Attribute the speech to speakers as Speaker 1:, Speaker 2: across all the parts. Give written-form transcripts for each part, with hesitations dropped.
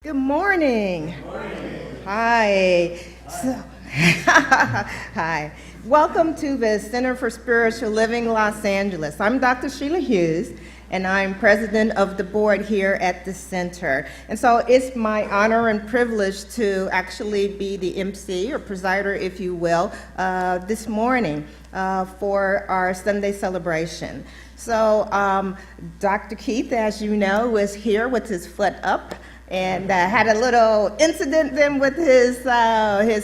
Speaker 1: Good morning.
Speaker 2: Good morning.
Speaker 1: Hi. Hi. Welcome to the Center for Spiritual Living, Los Angeles. I'm Dr. Sheila Hughes, and I'm president of the board here at the center. And so it's my honor and privilege to actually be the MC, or presider, if you will, this morning for our Sunday celebration. So Dr. Keith, as you know, was here with his foot up, and had a little incident then with his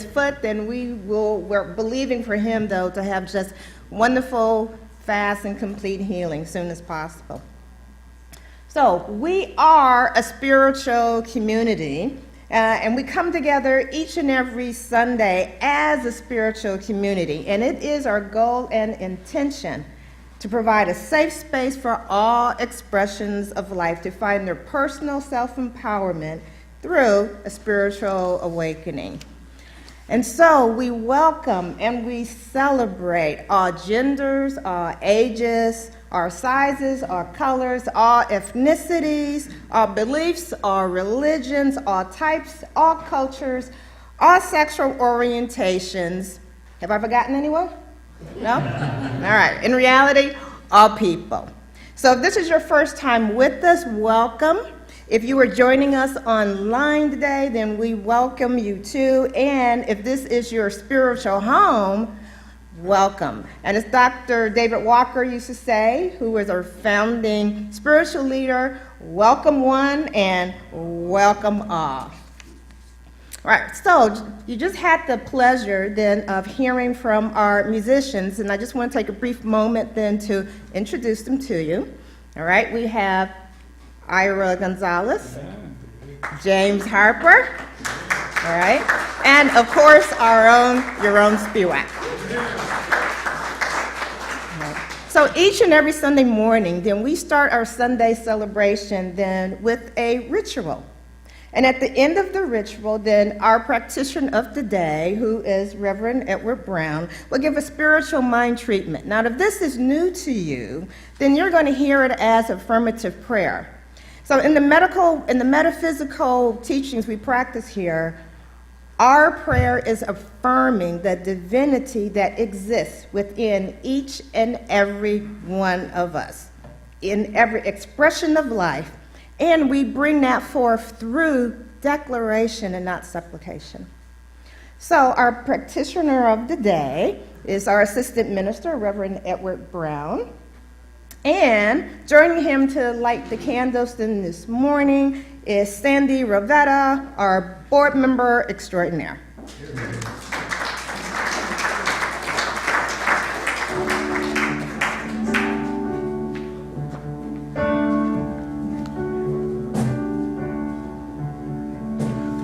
Speaker 1: foot, and we're believing for him, though, to have just wonderful, fast, and complete healing as soon as possible. So we are a spiritual community, and we come together each and every Sunday as a spiritual community, and it is our goal and intention to provide a safe space for all expressions of life to find their personal self-empowerment through a spiritual awakening. And so we welcome and we celebrate all genders, all ages, all sizes, all colors, all ethnicities, all beliefs, all religions, all types, all cultures, all sexual orientations. Have I forgotten anyone? No? All right. In reality, all people. So if this is your first time with us, welcome. If you are joining us online today, then we welcome you too. And if this is your spiritual home, welcome. And as Dr. David Walker used to say, who is our founding spiritual leader, welcome one and welcome all. All right, so you just had the pleasure then of hearing from our musicians, and I just want to take a brief moment then to introduce them to you. All right, we have Ira Gonzalez, James Harper, all right, and of course our own Yaron Spiwak. So each and every Sunday morning, then we start our Sunday celebration then with a ritual. And at the end of the ritual, then our practitioner of the day, who is Reverend Edward Brown, will give a spiritual mind treatment. Now, if this is new to you, then you're going to hear it as affirmative prayer. So in the metaphysical teachings we practice here, our prayer is affirming the divinity that exists within each and every one of us, in every expression of life. And we bring that forth through declaration and not supplication. So our practitioner of the day is our assistant minister, Reverend Edward Brown. And joining him to light the candles this morning is Sandy Ravetta, our board member extraordinaire.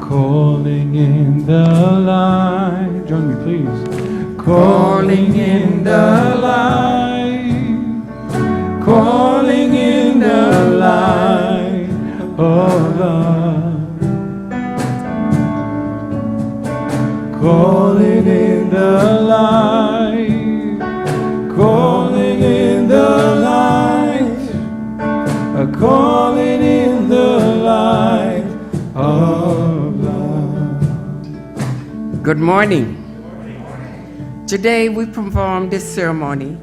Speaker 2: Calling in the light. Join me, please. Calling in the light. Calling in the light of love. Calling in the light. Calling in the light. Calling in the light of
Speaker 3: Good morning. Today we perform this ceremony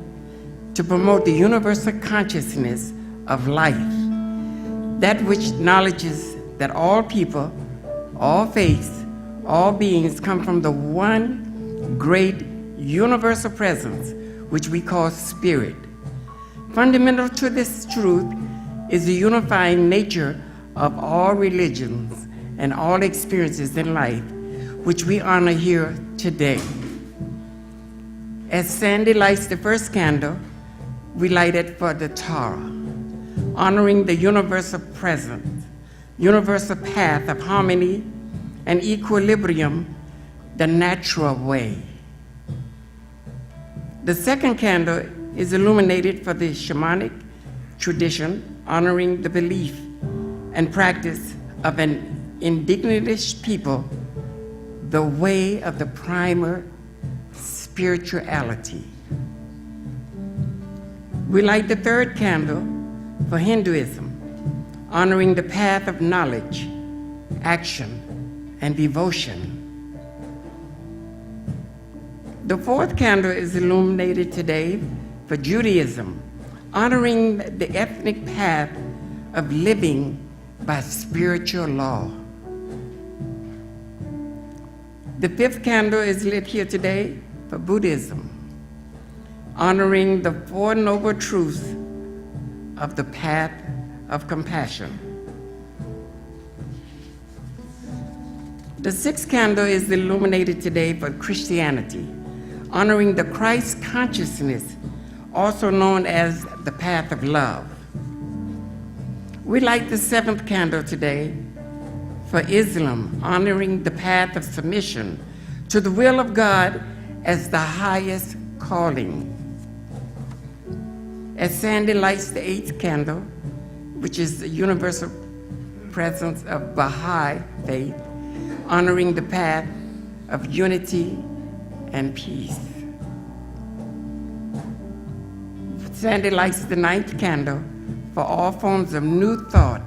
Speaker 3: to promote the universal consciousness of life, that which acknowledges that all people, all faiths, all beings come from the one great universal presence, which we call spirit. Fundamental to this truth is the unifying nature of all religions and all experiences in life, which we honor here today. As Sandy lights the first candle, we light it for the Torah, honoring the universal presence, universal path of harmony and equilibrium, the natural way. The second candle is illuminated for the shamanic tradition, honoring the belief and practice of an indigenous people, the way of the primal spirituality. We light the third candle for Hinduism, honoring the path of knowledge action, and devotion. The fourth candle is illuminated today for Judaism, honoring the ethnic path of living by spiritual law. The fifth candle is lit here today for Buddhism, honoring the Four Noble Truths of the path of compassion. The sixth candle is illuminated today for Christianity, honoring the Christ consciousness, also known as the path of love. We light the seventh candle today for Islam, honoring the path of submission to the will of God as the highest calling. As Sandy lights the eighth candle, which is the universal presence of Baha'i faith, honoring the path of unity and peace. Sandy lights the ninth candle for all forms of new thought,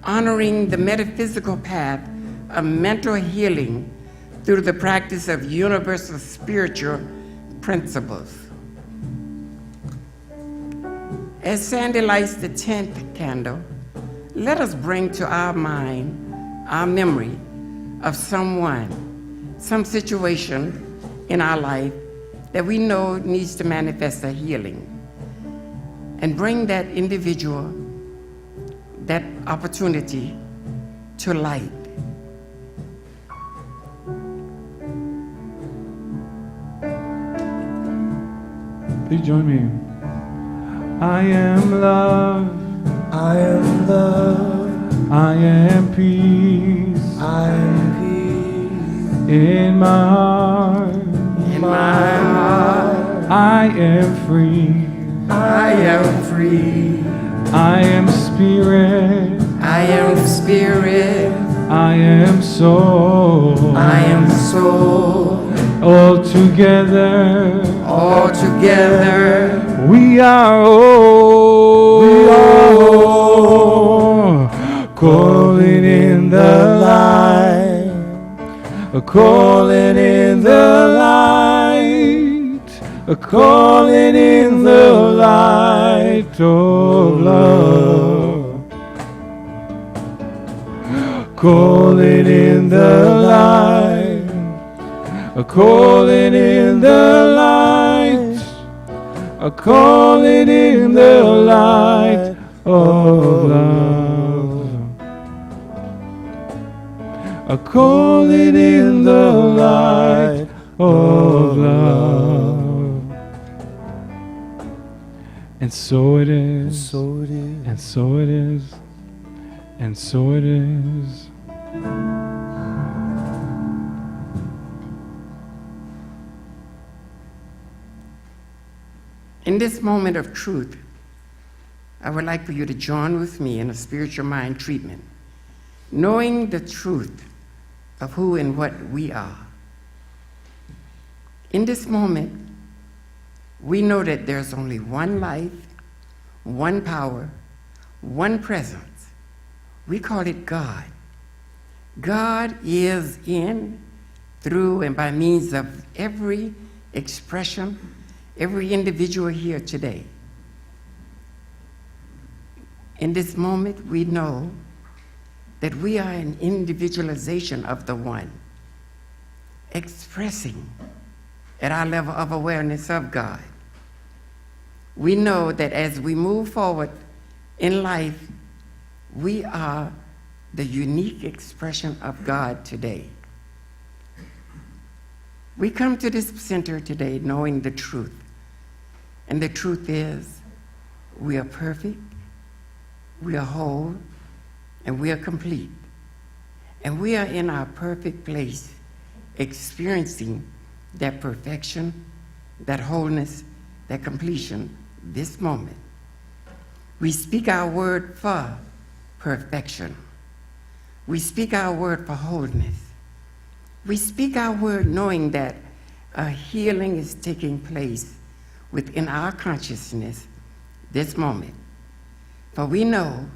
Speaker 3: honoring the metaphysical path of mental healing through the practice of universal spiritual principles. As Sandy lights the 10th candle, let us bring to our mind, our memory of someone, some situation in our life that we know needs to manifest a healing, and bring that individual, that opportunity to light.
Speaker 2: Please join me. I am love.
Speaker 4: I am love.
Speaker 2: I am peace.
Speaker 4: I am peace.
Speaker 2: In my heart.
Speaker 3: In my heart,
Speaker 2: I am free.
Speaker 3: I am free.
Speaker 2: I am spirit.
Speaker 3: I am spirit.
Speaker 2: I am soul.
Speaker 3: I am soul.
Speaker 2: All together.
Speaker 3: All together,
Speaker 2: We are all.
Speaker 4: We are
Speaker 2: all. Calling in the light. Calling in the light. Calling in the light of love. Calling in the light. Calling in the light. Calling in the light of love. Calling in the light of love. And so it is.
Speaker 4: So it is.
Speaker 2: And so it is. And so it is.
Speaker 3: in this moment of truth, I would like for you to join with me in a spiritual mind treatment, knowing the truth of who and what we are. In this moment, we know that there's only one life, one power, one presence. We call it God. God is in, through, and by means of every expression, every individual here today. In this moment, we know that we are an individualization of the one, expressing at our level of awareness of God. We know that as we move forward in life, we are the unique expression of God today. We come to this center today knowing the truth. And the truth is, we are perfect, we are whole, and we are complete. And we are in our perfect place, experiencing that perfection, that wholeness, that completion, this moment. We speak our word for perfection. We speak our word for wholeness. We speak our word knowing that a healing is taking place within our consciousness this moment. For we know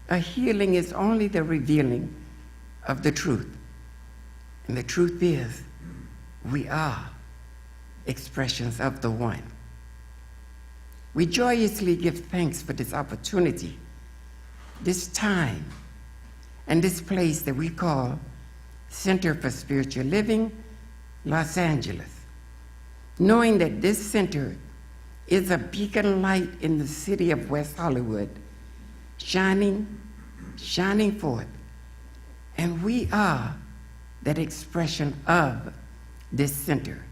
Speaker 3: a healing is only the revealing of the truth. And the truth is, we are expressions of the one. We joyously give thanks for this opportunity, this time, and this place that we call Center for Spiritual Living, Los Angeles, knowing that this center is a beacon light in the city of West Hollywood, shining forth. And we are that expression of this center.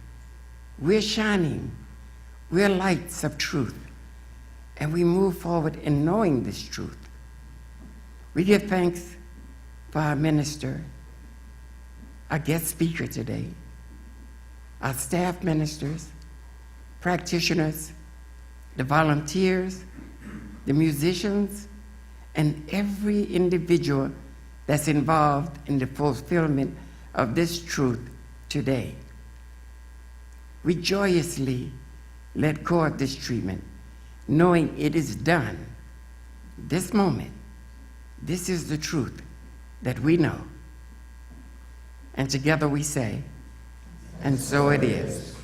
Speaker 3: We're shining, we're lights of truth, and we move forward in knowing this truth. We give thanks for our minister, our guest speaker today, our staff ministers, practitioners, the volunteers, the musicians, and every individual that's involved in the fulfillment of this truth today. We joyously let go of this treatment, knowing it is done. This moment, this is the truth that we know. And together we say, and so it is.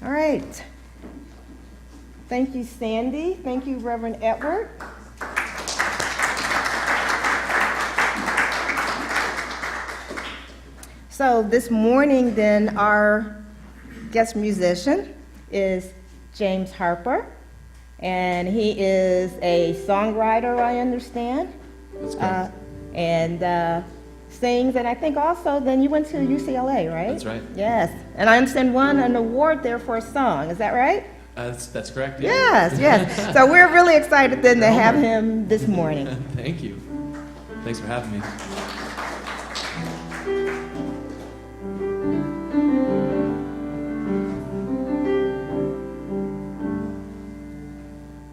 Speaker 1: All right. Thank you, Sandy. Thank you, Reverend Edward. So this morning, then, our guest musician is James Harper, and he is a songwriter, I understand.
Speaker 5: That's correct.
Speaker 1: And sings, and I think also then you went to UCLA, right?
Speaker 5: That's right.
Speaker 1: Yes, and I understand won an award there for a song. Is that right?
Speaker 5: That's correct. Yeah.
Speaker 1: Yes, yes. So we're really excited then to have him this morning.
Speaker 5: Thank you. Thanks for having me.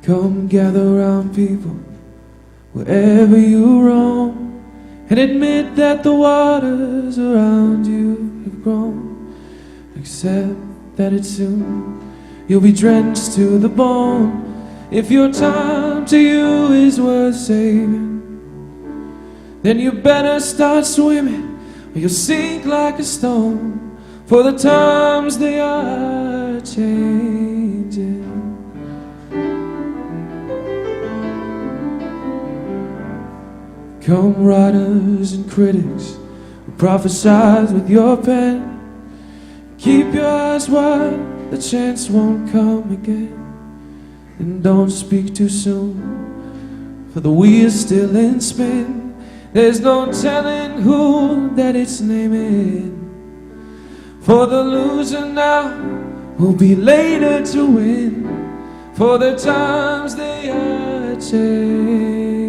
Speaker 4: Come gather round, people, wherever you roam, and admit that the waters around you have grown. Accept that it's soon you'll be drenched to the bone. If your time to you is worth saving, then you better start swimming, or you'll sink like a stone. For the times they are changing. Come writers and critics who prophesize with your pen, keep your eyes wide, the chance won't come again. And don't speak too soon, for the wheel's still in spin. There's no telling who that it's naming. For the loser now will be later to win, for the times they are changing.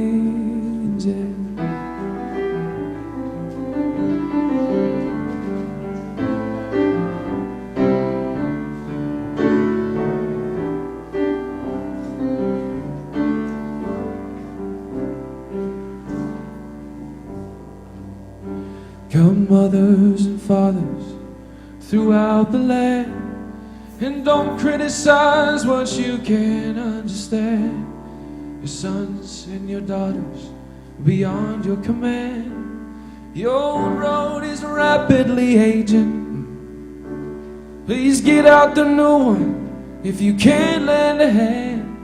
Speaker 4: Come mothers and fathers throughout the land, and don't criticize what you can't understand. Your sons and your daughters beyond your command. Your old road is rapidly aging. Please get out the new one if you can't lend a hand,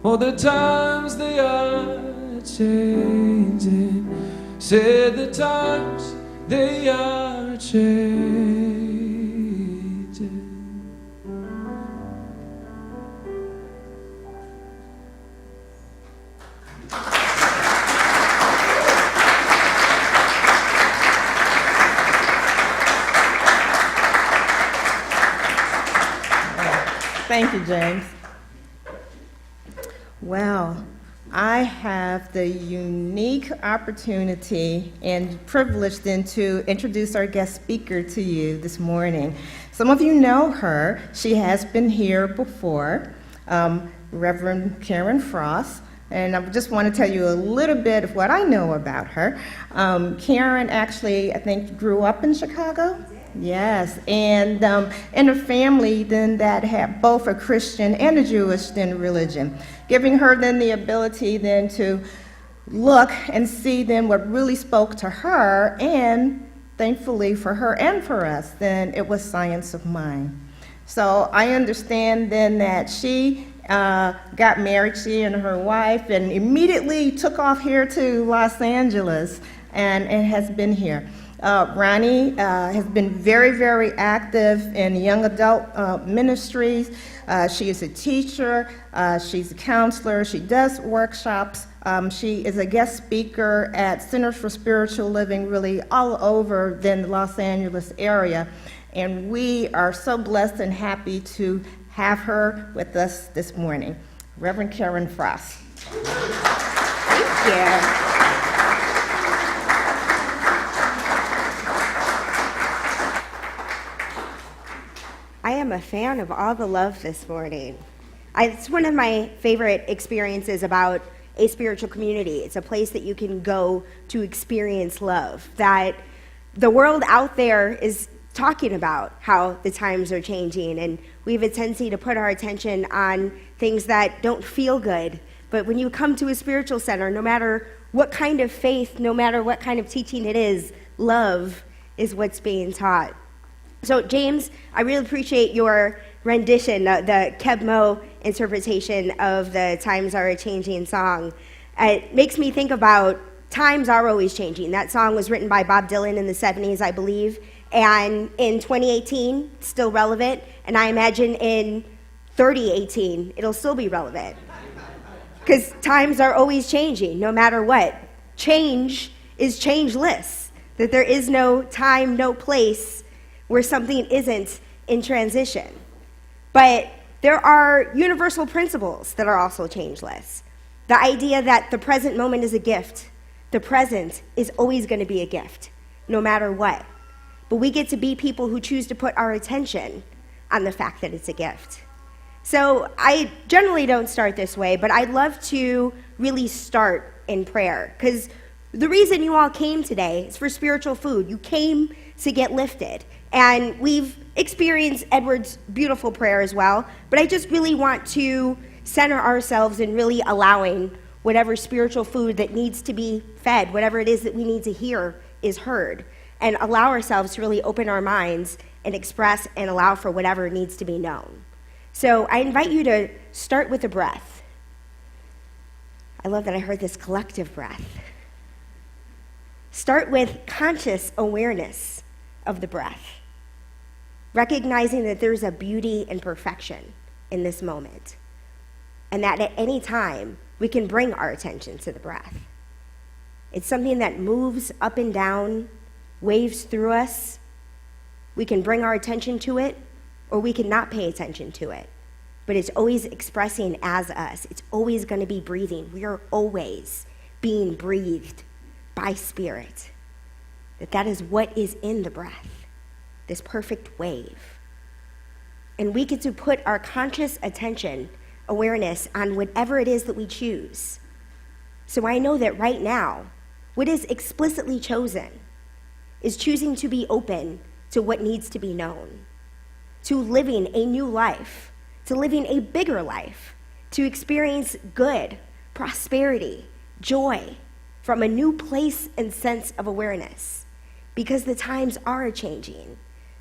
Speaker 4: for the times they are changing. Said the times they are changing.
Speaker 1: Thank you, James. Well, I have the unique opportunity and privilege then to introduce our guest speaker to you this morning. Some of you know her. She has been here before, Reverend Karen Frost. And I just want to tell you a little bit of what I know about her. Karen actually, I think, grew up in Chicago. Yes, and in a family then that had both a Christian and a Jewish then religion, giving her then the ability then to look and see then what really spoke to her, and thankfully for her and for us, then it was science of mind. So I understand then that she got married, she and her wife, and immediately took off here to Los Angeles and has been here. Ronnie has been very, very active in young adult ministries. She is a teacher, she's a counselor, she does workshops. She is a guest speaker at Centers for Spiritual Living, really all over the Los Angeles area. And we are so blessed and happy to have her with us this morning. Reverend Karen Frost. Thank you.
Speaker 6: I am a fan of all the love this morning. It's one of my favorite experiences about a spiritual community. It's a place that you can go to experience love, that the world out there is talking about how the times are changing, and we have a tendency to put our attention on things that don't feel good. But when you come to a spiritual center, no matter what kind of faith, no matter what kind of teaching it is, love is what's being taught. So, James, I really appreciate your rendition, the Keb Mo interpretation of the Times Are A-Changing song. It makes me think about times are always changing. That song was written by Bob Dylan in the 70s, I believe, and in 2018, still relevant, and I imagine in 3018, it'll still be relevant. Because times are always changing, no matter what. Change is changeless, that there is no time, no place where something isn't in transition. But there are universal principles that are also changeless. The idea that the present moment is a gift. The present is always going to be a gift, no matter what. But we get to be people who choose to put our attention on the fact that it's a gift. So I generally don't start this way, but I'd love to really start in prayer, because the reason you all came today is for spiritual food. You came to get lifted. And we've experienced Edward's beautiful prayer as well, but I just really want to center ourselves in really allowing whatever spiritual food that needs to be fed, whatever it is that we need to hear is heard, and allow ourselves to really open our minds and express and allow for whatever needs to be known. So I invite you to start with a breath. I love that I heard this collective breath. Start with conscious awareness of the breath, recognizing that there's a beauty and perfection in this moment, and that at any time we can bring our attention to the breath. It's something that moves up and down, waves through us. We can bring our attention to it, or we can not pay attention to it, but it's always expressing as us. It's always going to be breathing. We are always being breathed by Spirit. That is what is in the breath, this perfect wave. And we get to put our conscious attention, awareness on whatever it is that we choose. So I know that right now, what is explicitly chosen is choosing to be open to what needs to be known, to living a new life, to living a bigger life, to experience good, prosperity, joy from a new place and sense of awareness. Because the times are changing.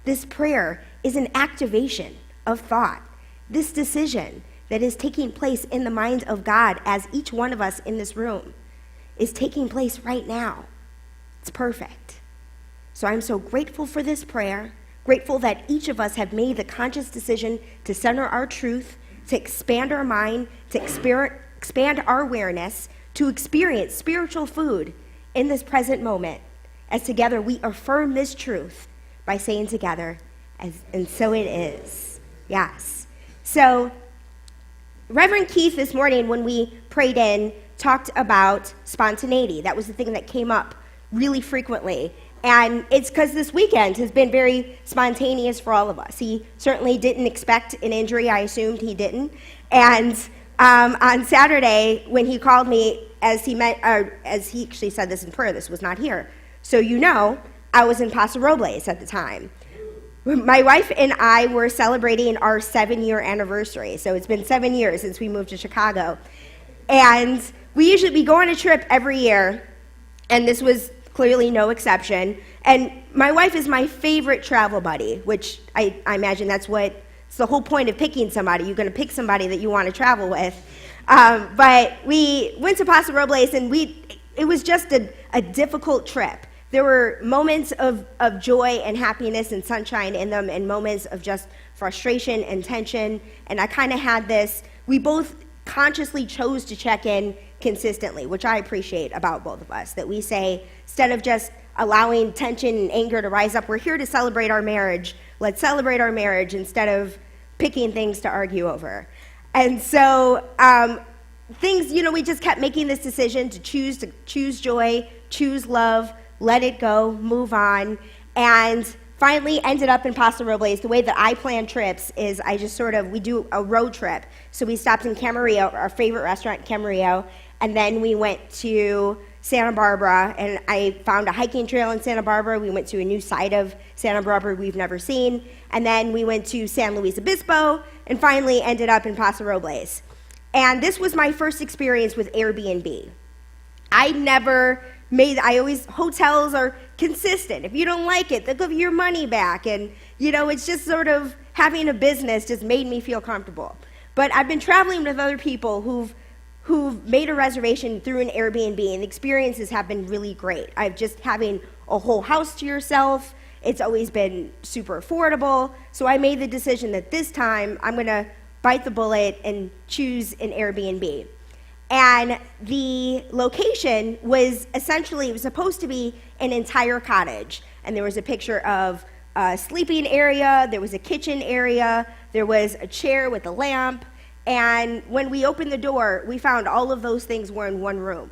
Speaker 6: This prayer is an activation of thought. This decision that is taking place in the mind of God as each one of us in this room is taking place right now. It's perfect. So I'm so grateful for this prayer, grateful that each of us have made the conscious decision to center our truth, to expand our mind, to expand our awareness, to experience spiritual food in this present moment. As together we affirm this truth by saying together, and so it is. Yes. So Reverend Keith this morning, when we prayed in, talked about spontaneity. That was the thing that came up really frequently. And it's because this weekend has been very spontaneous for all of us. He certainly didn't expect an injury. I assumed he didn't. And on Saturday, when he called me, as he actually said this in prayer, this was not here. So you know, I was in Paso Robles at the time. My wife and I were celebrating our 7-year anniversary. So it's been 7 years since we moved to Chicago. And we go on a trip every year, and this was clearly no exception. And my wife is my favorite travel buddy, which I imagine it's the whole point of picking somebody. You're going to pick somebody that you want to travel with. But we went to Paso Robles, and it was just a difficult trip. There were moments of joy and happiness and sunshine in them, and moments of just frustration and tension. And I kind of had this, we both consciously chose to check in consistently, which I appreciate about both of us, that we say, instead of just allowing tension and anger to rise up, we're here to celebrate our marriage. Let's celebrate our marriage instead of picking things to argue over. And so we just kept making this decision to choose joy, choose love, let it go, move on, and finally ended up in Paso Robles. The way that I plan trips is we do a road trip. So we stopped in Camarillo, our favorite restaurant, Camarillo, and then we went to Santa Barbara, and I found a hiking trail in Santa Barbara. We went to a new side of Santa Barbara we've never seen, and then we went to San Luis Obispo, and finally ended up in Paso Robles. And this was my first experience with Airbnb. Hotels are consistent. If you don't like it, they'll give you your money back. And, it's just sort of having a business just made me feel comfortable. But I've been traveling with other people who've made a reservation through an Airbnb, and the experiences have been really great. Just having a whole house to yourself, it's always been super affordable. So I made the decision that this time I'm going to bite the bullet and choose an Airbnb. And the location was essentially, it was supposed to be an entire cottage. And there was a picture of a sleeping area, there was a kitchen area, there was a chair with a lamp. And when we opened the door, we found all of those things were in one room.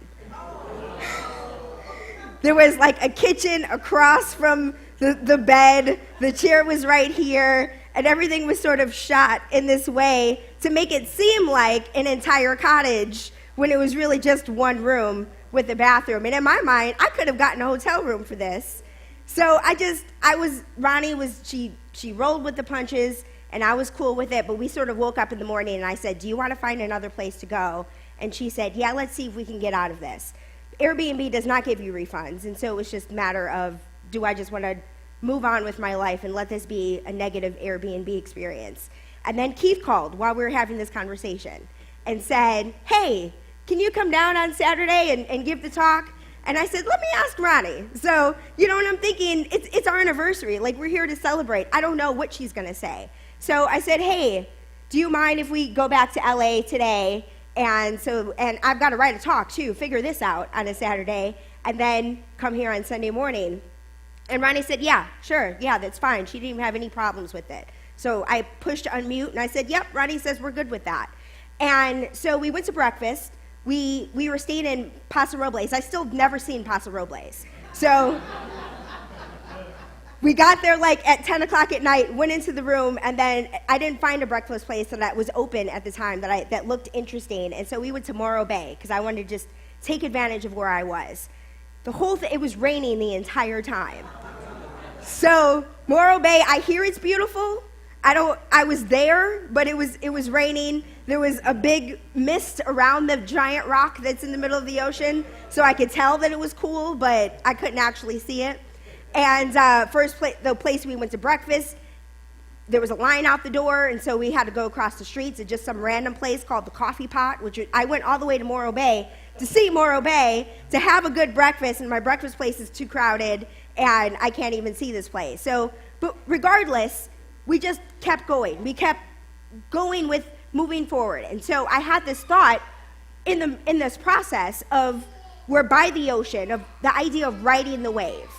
Speaker 6: There was like a kitchen across from the bed, the chair was right here, and everything was sort of shot in this way to make it seem like an entire cottage when it was really just one room with a bathroom. And in my mind, I could have gotten a hotel room for this. So she rolled with the punches, and I was cool with it, but we sort of woke up in the morning, and I said, do you want to find another place to go? And she said, yeah, let's see if we can get out of this. Airbnb does not give you refunds, and so it was just a matter of, do I just want to move on with my life and let this be a negative Airbnb experience? And then Keith called while we were having this conversation and said, hey, can you come down on Saturday and give the talk? And I said, let me ask Ronnie. So, and I'm thinking, it's our anniversary. Like, we're here to celebrate. I don't know what she's going to say. So I said, hey, do you mind if we go back to LA today? And I've got to write a talk, too, figure this out on a Saturday, and then come here on Sunday morning. And Ronnie said, yeah, sure, yeah, that's fine. She didn't even have any problems with it. So I pushed unmute, and I said, yep, Ronnie says we're good with that. And so we went to breakfast. We were staying in Paso Robles. I still never seen Paso Robles. So we got there like at 10 o'clock at night, went into the room, and then I didn't find a breakfast place that was open at the time that looked interesting. And so we went to Morro Bay because I wanted to just take advantage of where I was. The whole thing, it was raining the entire time. So Morro Bay, I hear it's beautiful. I was there, but it was raining. There was a big mist around the giant rock that's in the middle of the ocean, so I could tell that it was cool, but I couldn't actually see it. And the place we went to breakfast, there was a line out the door, and so we had to go across the streets at just some random place called the Coffee Pot, which I went all the way to Morro Bay to see Morro Bay to have a good breakfast, and my breakfast place is too crowded, and I can't even see this place. But regardless, we just kept going. We kept going with moving forward. And so I had this thought in this process of we're by the ocean, of the idea of riding the wave.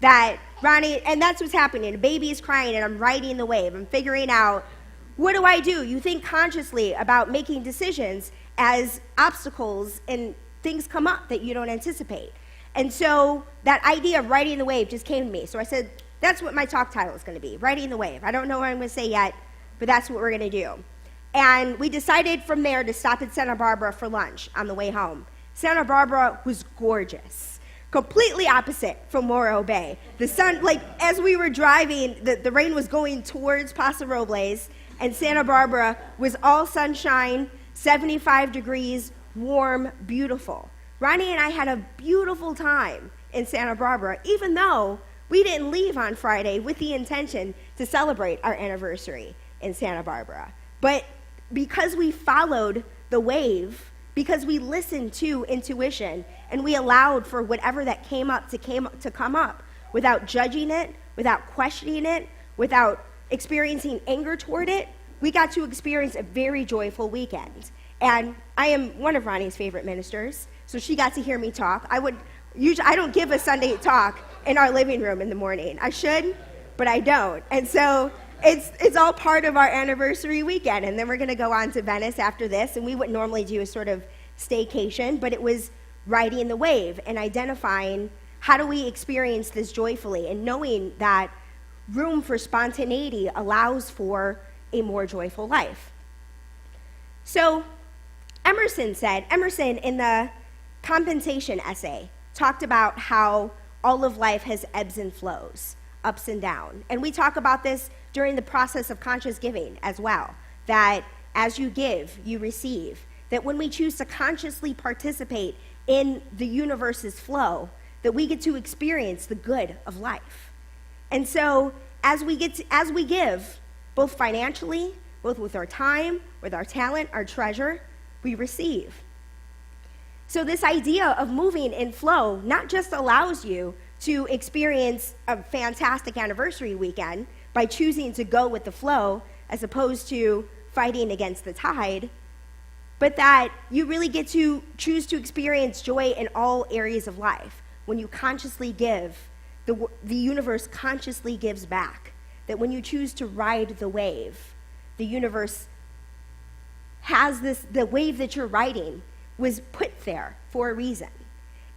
Speaker 6: That Ronnie, and that's what's happening. A baby is crying, and I'm riding the wave. I'm figuring out, what do I do? You think consciously about making decisions as obstacles and things come up that you don't anticipate. And so that idea of riding the wave just came to me. So I said, that's what my talk title is going to be, riding the wave. I don't know what I'm going to say yet, but that's what we're going to do. And we decided from there to stop at Santa Barbara for lunch on the way home. Santa Barbara was gorgeous. completely opposite from Morro Bay. The sun, like, as we were driving, the rain was going towards Paso Robles, and Santa Barbara was all sunshine, 75 degrees, warm, beautiful. Ronnie and I had a beautiful time in Santa Barbara, even though we didn't leave on Friday with the intention to celebrate our anniversary in Santa Barbara. But because we followed the wave, because we listened to intuition, and we allowed for whatever that came up to come up without judging it, without questioning it, without experiencing anger toward it, we got to experience a very joyful weekend. And I am one of Ronnie's favorite ministers, so she got to hear me talk. I don't give a Sunday talk in our living room in the morning. I should, but I don't. And so it's all part of our anniversary weekend. And then we're going to go on to Venice after this, and we wouldn't normally do a sort of staycation, but it was riding the wave and identifying how do we experience this joyfully, and knowing that room for spontaneity allows for a more joyful life. So Emerson in the compensation essay talked about how all of life has ebbs and flows, ups and downs. And we talk about this during the process of conscious giving as well, that as you give, you receive. That when we choose to consciously participate in the universe's flow, that we get to experience the good of life. And so as we give, both financially, both with our time, with our talent, our treasure, we receive. So this idea of moving in flow not just allows you to experience a fantastic anniversary weekend by choosing to go with the flow as opposed to fighting against the tide, but that you really get to choose to experience joy in all areas of life. When you consciously give, the universe consciously gives back. That when you choose to ride the wave, the universe has the wave that you're riding was put there for a reason.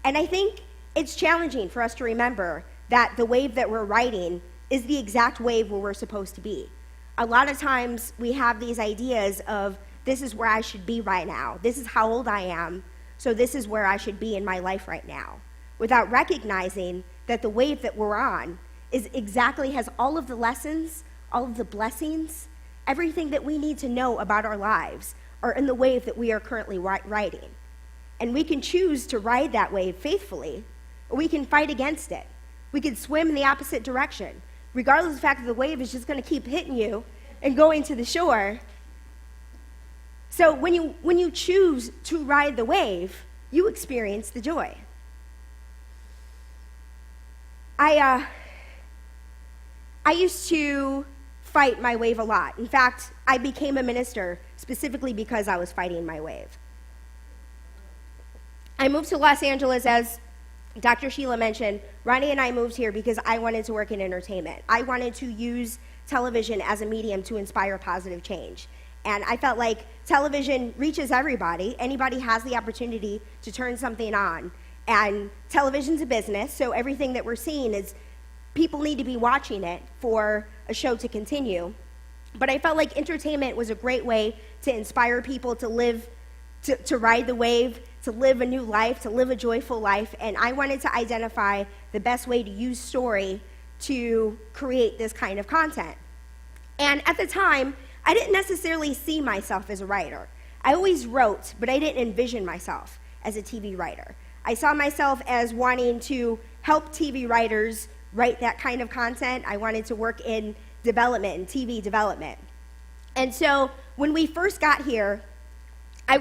Speaker 6: And I think it's challenging for us to remember that the wave that we're riding is the exact wave where we're supposed to be. A lot of times we have these ideas of, this is where I should be right now. This is how old I am, so this is where I should be in my life right now, without recognizing that the wave that we're on has all of the lessons, all of the blessings, everything that we need to know about our lives are in the wave that we are currently riding. And we can choose to ride that wave faithfully, or we can fight against it. We can swim in the opposite direction, regardless of the fact that the wave is just going to keep hitting you and going to the shore. So when you choose to ride the wave, you experience the joy. I used to fight my wave a lot. In fact, I became a minister specifically because I was fighting my wave. I moved to Los Angeles, as Dr. Sheila mentioned. Ronnie and I moved here because I wanted to work in entertainment. I wanted to use television as a medium to inspire positive change. And I felt like television reaches everybody. Anybody has the opportunity to turn something on. And television's a business, so everything that we're seeing is people need to be watching it for a show to continue. But I felt like entertainment was a great way to inspire people to live, to ride the wave, to live a new life, to live a joyful life. And I wanted to identify the best way to use story to create this kind of content. And at the time, I didn't necessarily see myself as a writer. I always wrote, but I didn't envision myself as a TV writer. I saw myself as wanting to help TV writers write that kind of content. I wanted to work in development, in TV development. And so when we first got here, I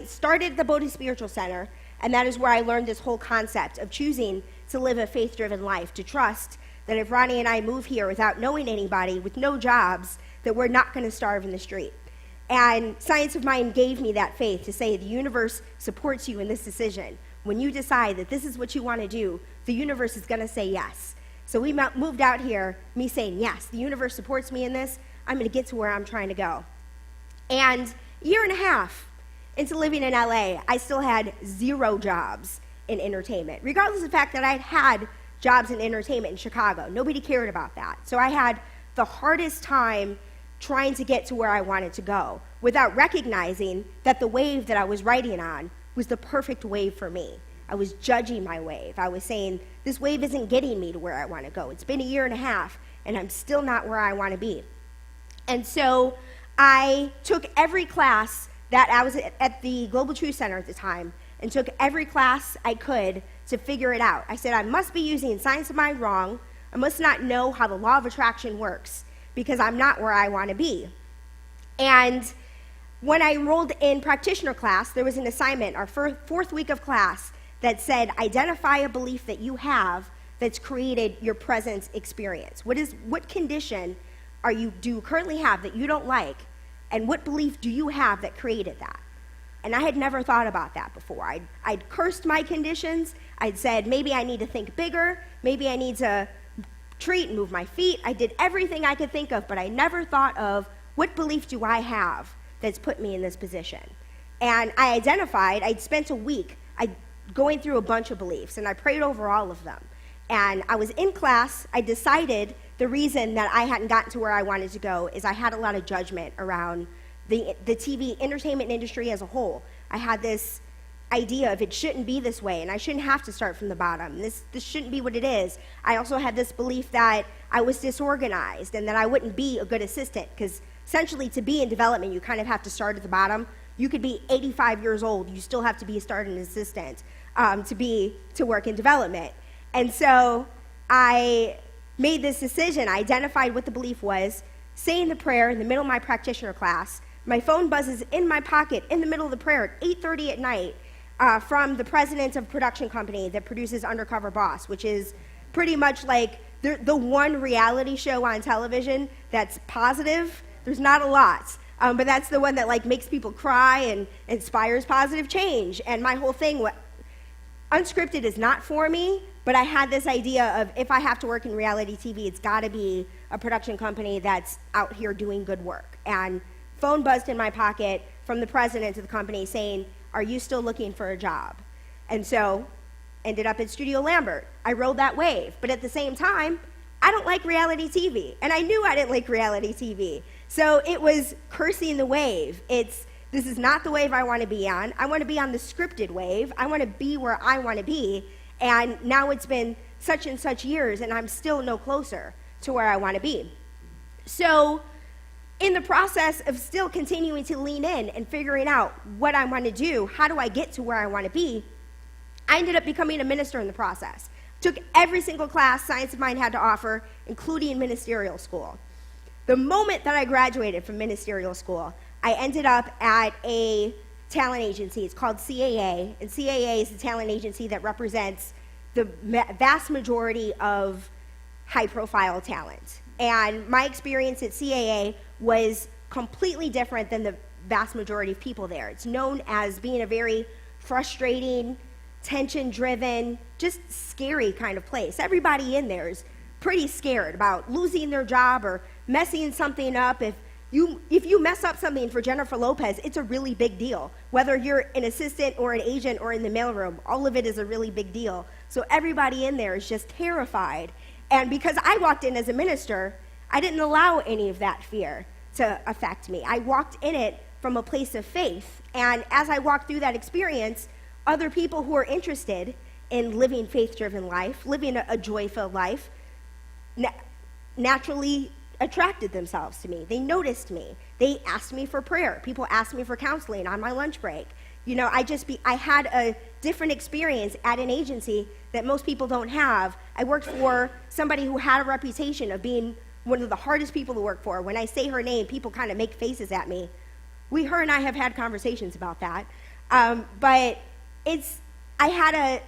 Speaker 6: started the Bodhi Spiritual Center, and that is where I learned this whole concept of choosing to live a faith-driven life, to trust that if Ronnie and I move here without knowing anybody, with no jobs, that we're not going to starve in the street. And Science of Mind gave me that faith to say the universe supports you in this decision. When you decide that this is what you want to do, the universe is going to say yes. So we moved out here, me saying, yes, the universe supports me in this. I'm going to get to where I'm trying to go. And a year and a half into living in LA, I still had 0 jobs in entertainment, regardless of the fact that I'd had jobs in entertainment in Chicago. Nobody cared about that. So I had the hardest time trying to get to where I wanted to go without recognizing that the wave that I was riding on was the perfect wave for me. I was judging my wave. I was saying, this wave isn't getting me to where I want to go. It's been a year and a half, and I'm still not where I want to be. And so I took every class that I was at the Global Truth Center at the time, and took every class I could to figure it out. I said, I must be using science of mind wrong. I must not know how the law of attraction works, because I'm not where I want to be. And when I enrolled in practitioner class, there was an assignment, our fourth week of class, that said, identify a belief that you have that's created your present experience. What condition do you currently have that you don't like, and what belief do you have that created that? And I had never thought about that before. I'd cursed my conditions. I'd said, maybe I need to think bigger, maybe I need to treat and move my feet. I did everything I could think of, but I never thought of, what belief do I have that's put me in this position? And I identified, I'd spent a week going through a bunch of beliefs, and I prayed over all of them. And I was in class. I decided the reason that I hadn't gotten to where I wanted to go is I had a lot of judgment around the TV entertainment industry as a whole. I had this idea of it shouldn't be this way, and I shouldn't have to start from the bottom. This shouldn't be what it is. I also had this belief that I was disorganized and that I wouldn't be a good assistant, because essentially to be in development, you kind of have to start at the bottom. You could be 85 years old, you still have to be a starting assistant to work in development. And so I made this decision. I identified what the belief was, saying the prayer in the middle of my practitioner class. My phone buzzes in my pocket in the middle of the prayer at 8:30 at night from the president of a production company that produces Undercover Boss, which is pretty much like the one reality show on television that's positive. There's not a lot, but that's the one that like makes people cry and inspires positive change. And my whole thing, unscripted is not for me, but I had this idea of, if I have to work in reality TV, it's got to be a production company that's out here doing good work. And phone buzzed in my pocket from the president of the company saying, are you still looking for a job? And so ended up at Studio Lambert. I rode that wave, but at the same time, I don't like reality TV, and I knew I didn't like reality TV. So it was cursing the wave. This is not the wave I want to be on. I want to be on the scripted wave. I want to be where I want to be. And now it's been such and such years, and I'm still no closer to where I want to be. So in the process of still continuing to lean in and figuring out what I want to do, how do I get to where I want to be, I ended up becoming a minister in the process. Took every single class Science of Mind had to offer, including ministerial school. The moment that I graduated from ministerial school, I ended up at a talent agency. It's called CAA, and CAA is the talent agency that represents the vast majority of high-profile talent. And my experience at CAA was completely different than the vast majority of people there. It's known as being a very frustrating, tension-driven, just scary kind of place. Everybody in there is pretty scared about losing their job or messing something up. If you mess up something for Jennifer Lopez, it's a really big deal. Whether you're an assistant or an agent or in the mailroom, all of it is a really big deal. So everybody in there is just terrified. And because I walked in as a minister, I didn't allow any of that fear to affect me. I walked in it from a place of faith. And as I walked through that experience, other people who are interested in living faith-driven life, living a joy-filled life, naturally attracted themselves to me. They noticed me. They asked me for prayer. People asked me for counseling on my lunch break. You know, I had a different experience at an agency that most people don't have. I worked for somebody who had a reputation of being one of the hardest people to work for. When I say her name, people kind of make faces at me. Her and I have had conversations about that. But I had a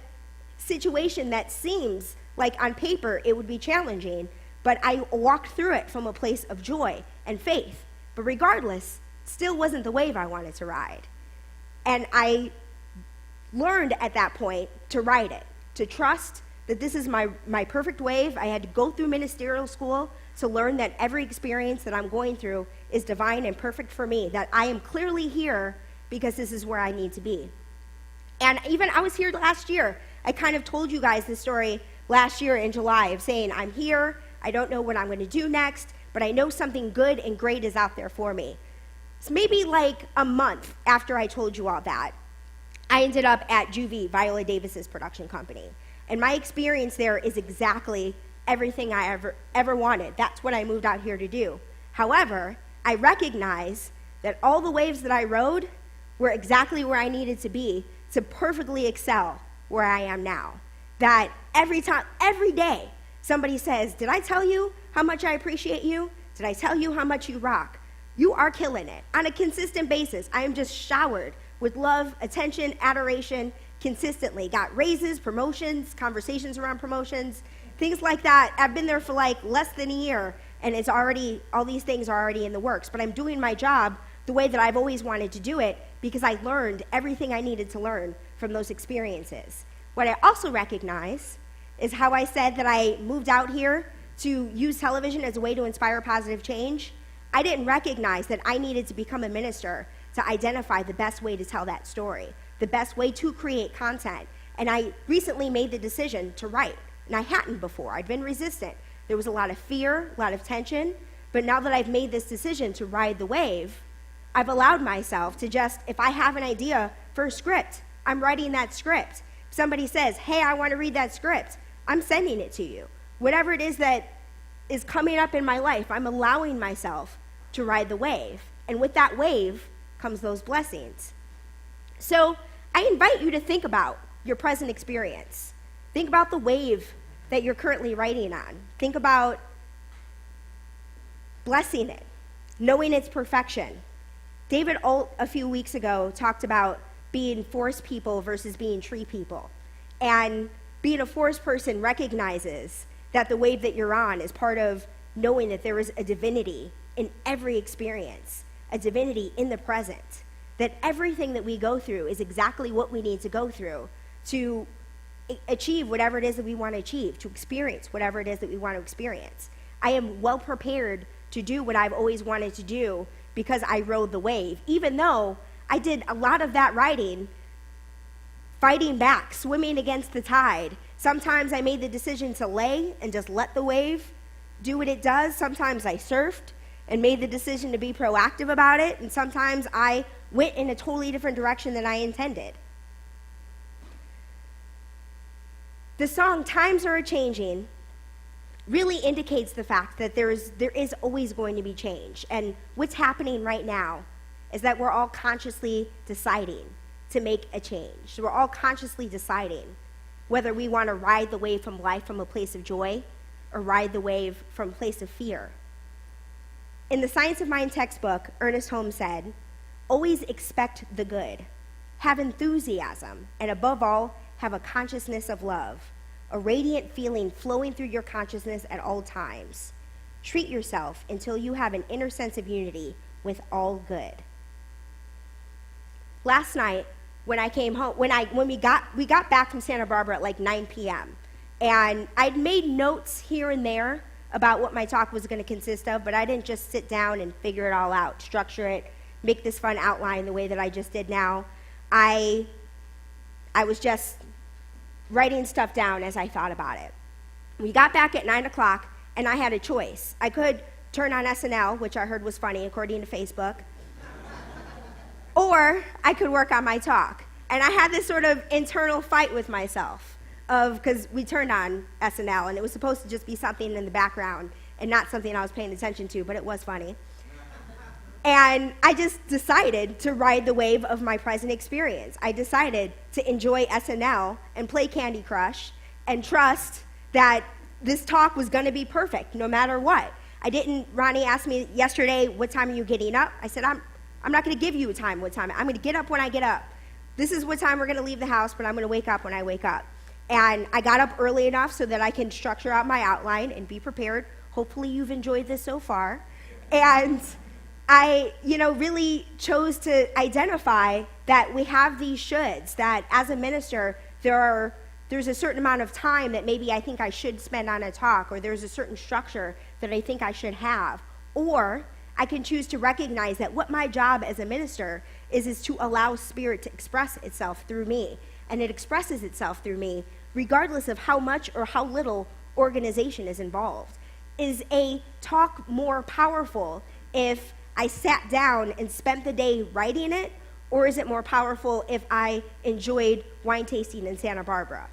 Speaker 6: situation that seems like on paper it would be challenging, but I walked through it from a place of joy and faith. But regardless, still wasn't the wave I wanted to ride. And I learned at that point to ride it, to trust that this is my perfect wave. I had to go through ministerial school to learn that every experience that I'm going through is divine and perfect for me, that I am clearly here because this is where I need to be. And even I was here last year. I kind of told you guys this story last year in July of saying, I'm here, I don't know what I'm going to do next, but I know something good and great is out there for me. It's maybe like a month after I told you all that, I ended up at Juvie, Viola Davis's production company. And my experience there is exactly everything I ever wanted. That's what I moved out here to do. However, I recognize that all the waves that I rode were exactly where I needed to be to perfectly excel where I am now. That every day, somebody says, did I tell you how much I appreciate you? Did I tell you how much you rock? You are killing it. On a consistent basis, I am just showered with love, attention, adoration, consistently. Got raises, promotions, conversations around promotions, things like that. I've been there for like less than a year, and it's already, all these things are already in the works. But I'm doing my job the way that I've always wanted to do it because I learned everything I needed to learn from those experiences. What I also recognize is how I said that I moved out here to use television as a way to inspire positive change. I didn't recognize that I needed to become a minister to identify the best way to tell that story, the best way to create content. And I recently made the decision to write, and I hadn't before. I'd been resistant. There was a lot of fear, a lot of tension, but now that I've made this decision to ride the wave, I've allowed myself to just, if I have an idea for a script, I'm writing that script. If somebody says, hey, I want to read that script, I'm sending it to you. Whatever it is that is coming up in my life, I'm allowing myself to ride the wave. And with that wave comes those blessings. So I invite you to think about your present experience. Think about the wave that you're currently riding on. Think about blessing it, knowing its perfection. David Alt, a few weeks ago, talked about being forest people versus being tree people. And being a forest person recognizes that the wave that you're on is part of knowing that there is a divinity in every experience, a divinity in the present, that everything that we go through is exactly what we need to go through to achieve whatever it is that we want to achieve, to experience whatever it is that we want to experience. I am well prepared to do what I've always wanted to do because I rode the wave, even though I did a lot of that riding, fighting back, swimming against the tide. Sometimes I made the decision to lay and just let the wave do what it does. Sometimes I surfed and made the decision to be proactive about it, and sometimes I went in a totally different direction than I intended. The song Times Are A-Changing really indicates the fact that there is always going to be change. And what's happening right now is that we're all consciously deciding to make a change. So we're all consciously deciding whether we want to ride the wave from life from a place of joy or ride the wave from a place of fear. In the Science of Mind textbook, Ernest Holmes said, always expect the good, have enthusiasm, and above all, have a consciousness of love, a radiant feeling flowing through your consciousness at all times. Treat yourself until you have an inner sense of unity with all good. Last night, when I came home, when we got back from Santa Barbara at like 9 p.m., and I'd made notes here and there about what my talk was going to consist of, but I didn't just sit down and figure it all out, structure it, make this fun outline the way that I just did now. I was just writing stuff down as I thought about it. We got back at 9 o'clock, and I had a choice. I could turn on SNL, which I heard was funny, according to Facebook, or I could work on my talk. And I had this sort of internal fight with myself, because we turned on SNL, and it was supposed to just be something in the background and not something I was paying attention to, but it was funny. And I just decided to ride the wave of my present experience. I decided to enjoy SNL and play Candy Crush and trust that this talk was going to be perfect no matter what. Ronnie asked me yesterday, what time are you getting up? I said, I'm not going to give you a time, what time. I'm going to get up when I get up. This is what time we're going to leave the house, but I'm going to wake up when I wake up. And I got up early enough so that I can structure out my outline and be prepared. Hopefully you've enjoyed this so far. And I, really chose to identify that we have these shoulds, that as a minister, there's a certain amount of time that maybe I think I should spend on a talk, or there's a certain structure that I think I should have. Or I can choose to recognize that what my job as a minister is to allow Spirit to express itself through me. And it expresses itself through me regardless of how much or how little organization is involved. Is a talk more powerful if I sat down and spent the day writing it, Or is it more powerful if I enjoyed wine tasting in Santa Barbara?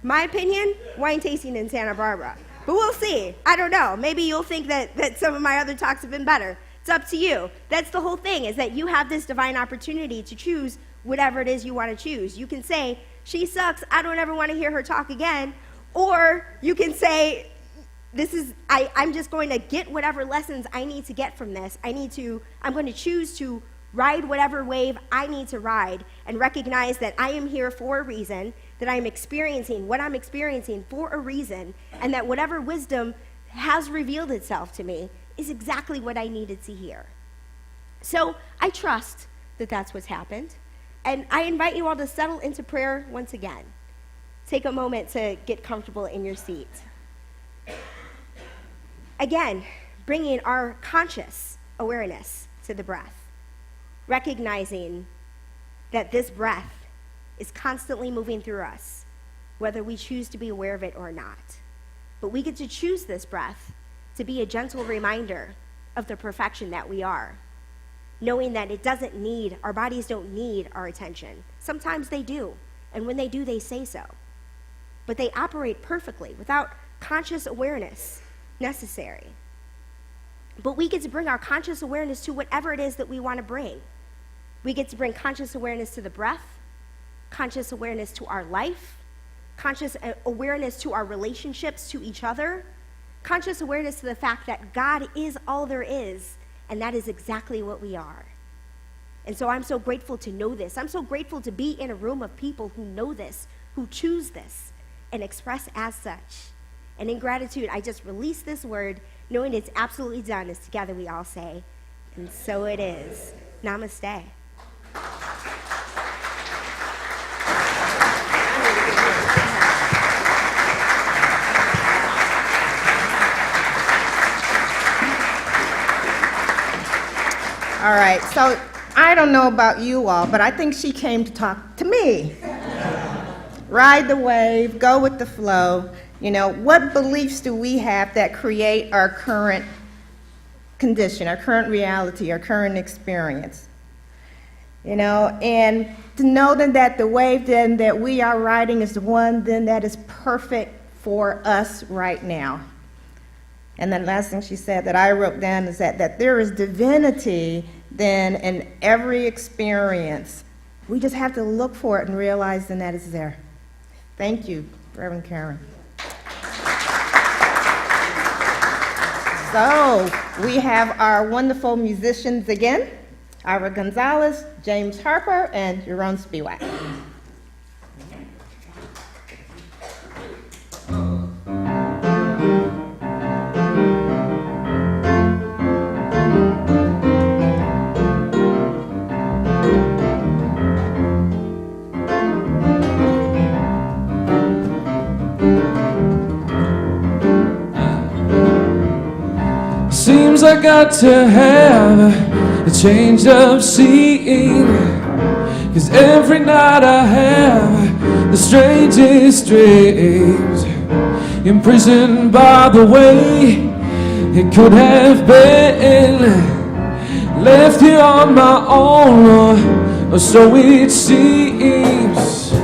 Speaker 6: My opinion, wine tasting in Santa Barbara. But we'll see. I don't know. Maybe you'll think that some of my other talks have been better. It's up to you. That's the whole thing, is that you have this divine opportunity to choose whatever it is you want to choose. You can say, she sucks, I don't ever want to hear her talk again. Or you can say, I'm just going to get whatever lessons I need to get from this. I'm going to choose to ride whatever wave I need to ride and recognize that I am here for a reason, that I'm experiencing what I'm experiencing for a reason, and that whatever wisdom has revealed itself to me is exactly what I needed to hear. So I trust that that's what's happened, and I invite you all to settle into prayer once again. Take a moment to get comfortable in your seat. Again, bringing our conscious awareness to the breath, recognizing that this breath is constantly moving through us, whether we choose to be aware of it or not. But we get to choose this breath to be a gentle reminder of the perfection that we are, knowing that our bodies don't need our attention. Sometimes they do, and when they do, they say so. But they operate perfectly without conscious awareness necessary. But we get to bring our conscious awareness to whatever it is that we want to bring. We get to bring conscious awareness to the breath, conscious awareness to our life, conscious awareness to our relationships to each other, conscious awareness to the fact that God is all there is, and that is exactly what we are. And so I'm so grateful to know this. I'm so grateful to be in a room of people who know this, who choose this, and express as such. And in gratitude, I just release this word, knowing it's absolutely done, as together we all say, and so it is. Namaste.
Speaker 1: All right, so I don't know about you all, but I think she came to talk to me. Ride the wave, go with the flow. You know, what beliefs do we have that create our current condition, our current reality, our current experience? You know, and to know then that the wave then that we are riding is the one then that is perfect for us right now. And then last thing she said that I wrote down is that there is divinity then in every experience. We just have to look for it and realize then that it's there. Thank you, Reverend Karen. So we have our wonderful musicians again, Ira Gonzalez, James Harper, and Yaron Spiwak.
Speaker 4: Seems I got to have a change of scene, 'cause every night I have the strangest dreams, imprisoned by the way it could have been, left here on my own, or so it seems.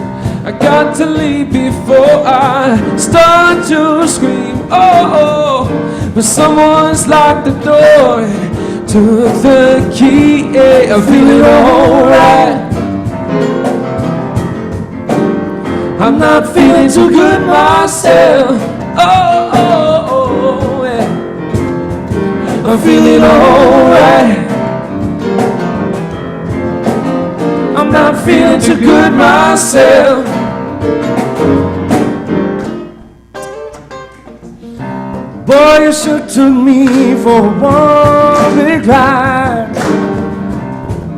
Speaker 4: I got to leave before I start to scream, oh, but someone's locked the door, took the key, I'm feeling alright. I'm not feeling too good myself, oh, yeah. I'm feeling alright. I'm not feeling too good myself. Boy, you sure took me for one big ride.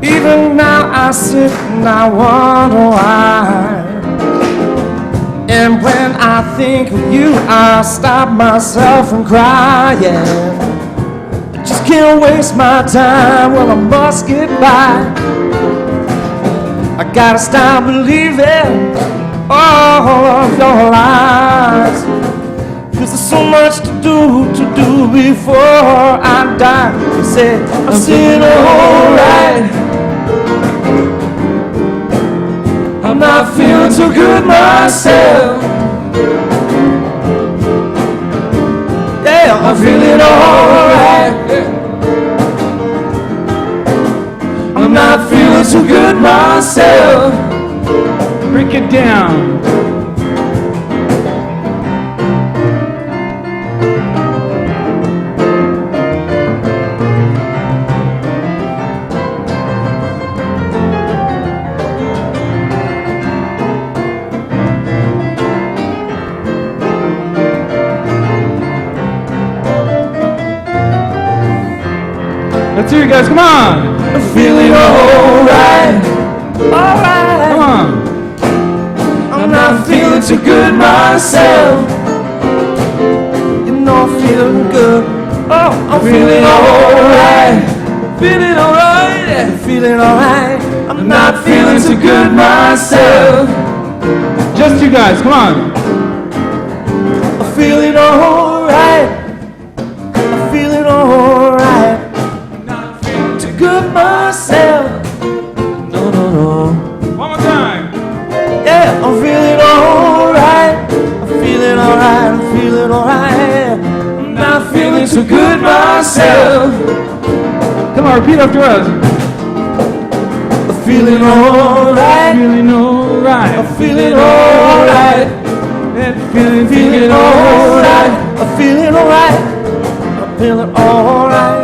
Speaker 4: Even now I sit and I wonder why. And when I think of you, I stop myself from crying. I just can't waste my time, well I must get by. I gotta stop believing all of your lies, 'cause there's so much to do before I die. You said I'm feeling alright. not feeling so good myself. Yeah, I'm feeling alright. I'm not feeling so good myself.
Speaker 2: Break it down. Let's hear you guys, come on!
Speaker 4: I'm feeling alright. Alright.
Speaker 2: Come on!
Speaker 4: I'm not feeling too good myself. You know I'm feeling good. Oh, I'm feeling alright. Feeling alright. Yeah, feeling alright. I'm not feeling too good myself.
Speaker 2: Just you guys, come on!
Speaker 4: I'm feeling alright. I'm feeling alright. Not feeling too good myself. No, no, no.
Speaker 2: One more time!
Speaker 4: Yeah, I'm feeling alright. I'm feeling alright. I'm feeling alright. I'm not feeling too good myself.
Speaker 2: Come on, repeat after us.
Speaker 4: I'm feeling alright.
Speaker 2: Feeling alright.
Speaker 4: I'm feeling alright. Feeling alright. I'm feeling alright. I'm feeling alright.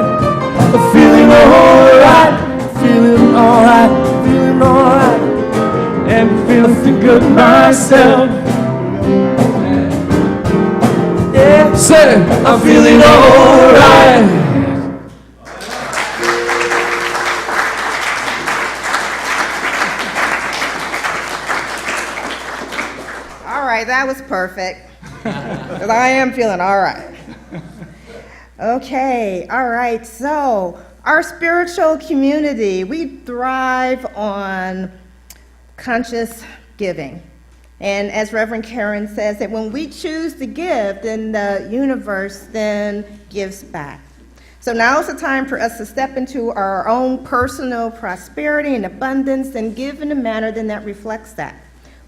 Speaker 4: I'm feeling alright. Feeling alright. Feeling alright.
Speaker 2: And feeling too good myself.
Speaker 4: Yeah, say I'm feeling alright.
Speaker 1: All right, that was perfect. 'Cause I am feeling all right. Okay, all right, so our spiritual community, we thrive on conscious giving. And as Reverend Karen says, that when we choose to give, then the universe then gives back. So now is the time for us to step into our own personal prosperity and abundance and give in a manner then that reflects that,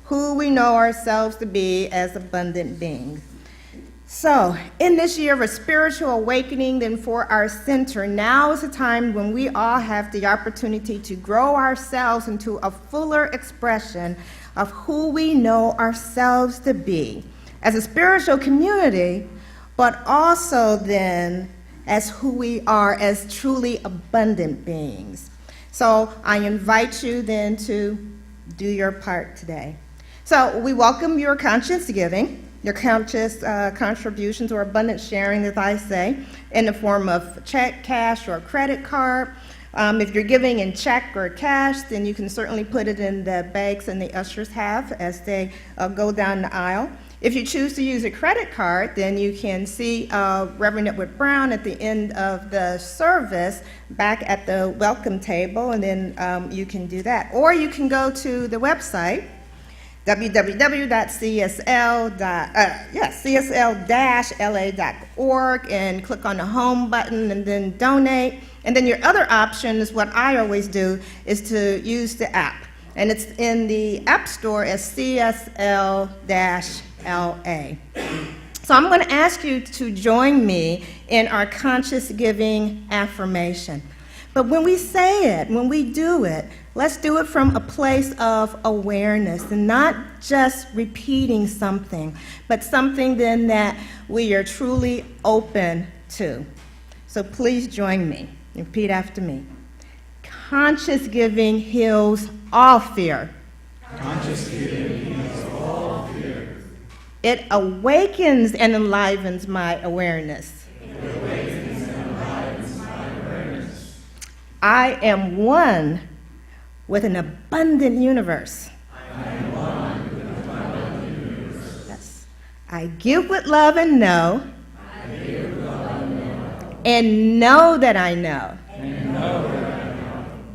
Speaker 1: who we know ourselves to be as abundant beings. So, in this year of a spiritual awakening, then for our center, now is the time when we all have the opportunity to grow ourselves into a fuller expression of who we know ourselves to be as a spiritual community, but also then as who we are as truly abundant beings. So, I invite you then to do your part today. So, we welcome your conscious giving. Your conscious contributions or abundant sharing, as I say, in the form of check, cash, or credit card. If you're giving in check or cash, then you can certainly put it in the bags and the ushers have as they go down the aisle. If you choose to use a credit card, then you can see Reverend Edward Brown at the end of the service back at the welcome table, and then you can do that. Or you can go to the website, www.csl-la.org and click on the home button and then donate. And then your other option is what I always do, is to use the app. And it's in the App Store as CSL-LA. So I'm going to ask you to join me in our conscious giving affirmation. But when we say it, when we do it, let's do it from a place of awareness and not just repeating something, but something then that we are truly open to. So please join me. Repeat after me. Conscious giving heals all fear.
Speaker 2: Conscious giving heals all fear.
Speaker 1: It awakens and enlivens my awareness. I am one with an abundant universe. Yes. I give with love and know. And know that I know.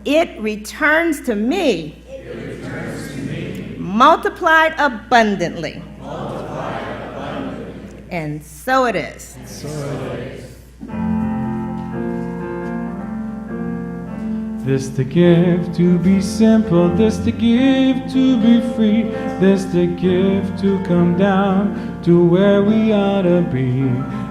Speaker 1: It returns to me. Multiplied abundantly. And so it is.
Speaker 2: This to give, to be simple. This to give, to be free. This to give, to come down to where we ought to be.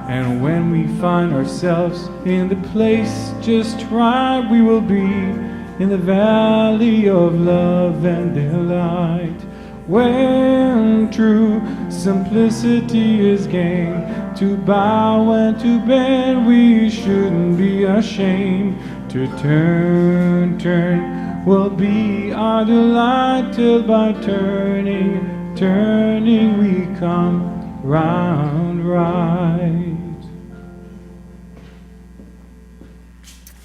Speaker 2: And when we find ourselves in the place just right, we will be in the valley of love and delight. When true simplicity is gain, to bow and to bend, we shouldn't be ashamed. To turn will be our delight, till by turning we come round right.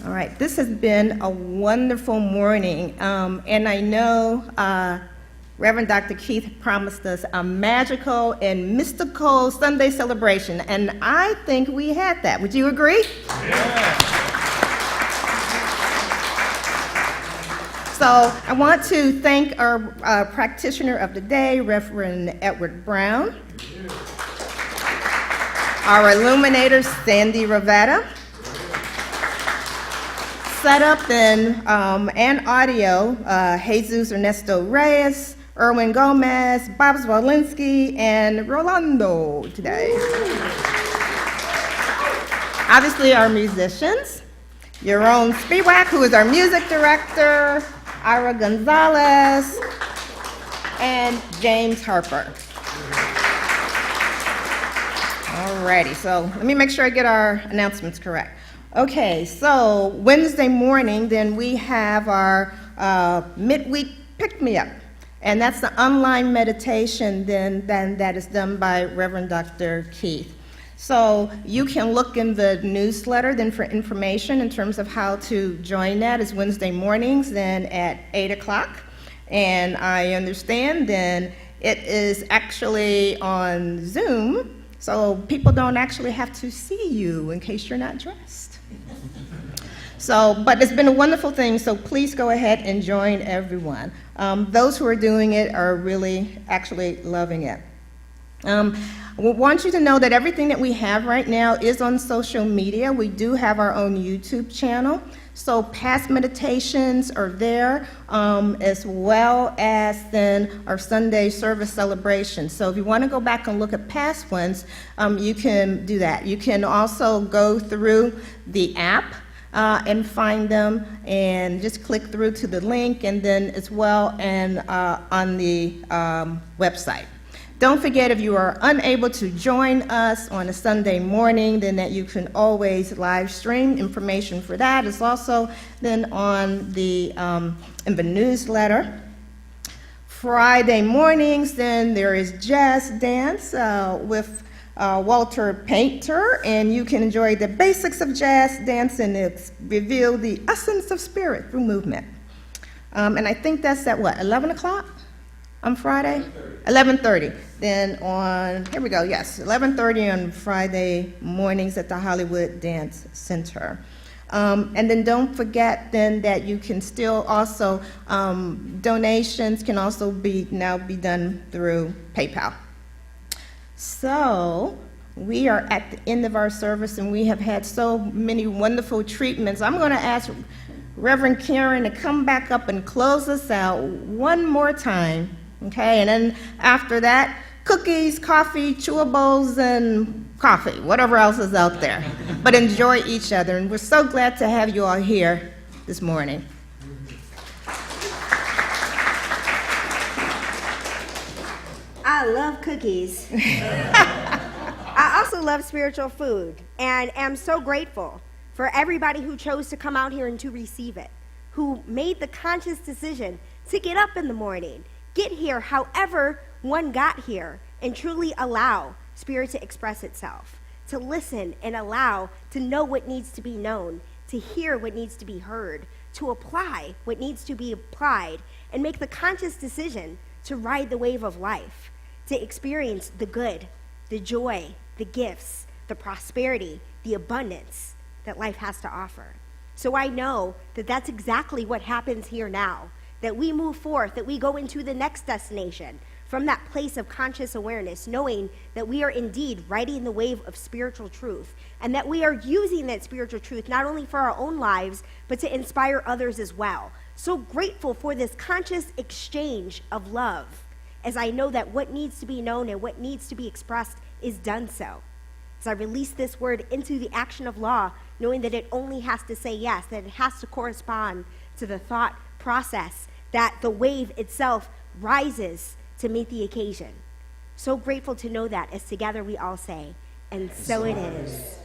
Speaker 1: All right, this has been a wonderful morning, and I know Reverend Dr. Keith promised us a magical and mystical Sunday celebration, and I think we had that. Would you agree?
Speaker 2: Yeah.
Speaker 1: So I want to thank our practitioner of the day, Reverend Edward Brown, our illuminator, Sandy Ravetta, setup and audio, Jesus Ernesto Reyes, Erwin Gomez, Bob Zwolinski, and Rolando today. Obviously, our musicians, Yaron Spiwak, who is our music director, Ira Gonzalez, and James Harper. Alrighty, so let me make sure I get our announcements correct. Okay, so Wednesday morning, then we have our midweek pick-me-up, and that's the online meditation then that is done by Reverend Dr. Keith. So you can look in the newsletter then for information in terms of how to join that. It's Wednesday mornings then at 8 o'clock. And I understand then it is actually on Zoom, so people don't actually have to see you in case you're not dressed. So, but it's been a wonderful thing, so please go ahead and join everyone. Those who are doing it are really actually loving it. We want you to know that everything that we have right now is on social media. We do have our own YouTube channel. So past meditations are there, as well as then our Sunday service celebration. So if you want to go back and look at past ones, you can do that. You can also go through the app and find them and just click through to the link, and then as well and on the website. Don't forget, if you are unable to join us on a Sunday morning, then that you can always live stream. Information for that is also then on the in the newsletter. Friday mornings, then there is jazz dance with Walter Painter, and you can enjoy the basics of jazz dance and reveal the essence of spirit through movement. And I think that's at what, 11 o'clock? On Friday? 11:30. Then on, here we go, yes, 11:30 on Friday mornings at the Hollywood Dance Center. And then don't forget then that you can still also, donations can also now be done through PayPal. So we are at the end of our service, and we have had so many wonderful treatments. I'm going to ask Reverend Karen to come back up and close us out one more time. Okay, and then after that, cookies, coffee, chewables, and coffee, whatever else is out there. But enjoy each other, and we're so glad to have you all here this morning.
Speaker 6: I love cookies. I also love spiritual food, and am so grateful for everybody who chose to come out here and to receive it, who made the conscious decision to get up in the morning, get here however one got here, and truly allow spirit to express itself, to listen and allow to know what needs to be known, to hear what needs to be heard, to apply what needs to be applied, and make the conscious decision to ride the wave of life, to experience the good, the joy, the gifts, the prosperity, the abundance that life has to offer. So I know that that's exactly what happens here now, that we move forth, that we go into the next destination from that place of conscious awareness, knowing that we are indeed riding the wave of spiritual truth, and that we are using that spiritual truth not only for our own lives, but to inspire others as well. So grateful for this conscious exchange of love, as I know that what needs to be known and what needs to be expressed is done so. As I release this word into the action of law, knowing that it only has to say yes, that it has to correspond to the thought process, that the wave itself rises to meet the occasion. So grateful to know that as together we all say, and so it is.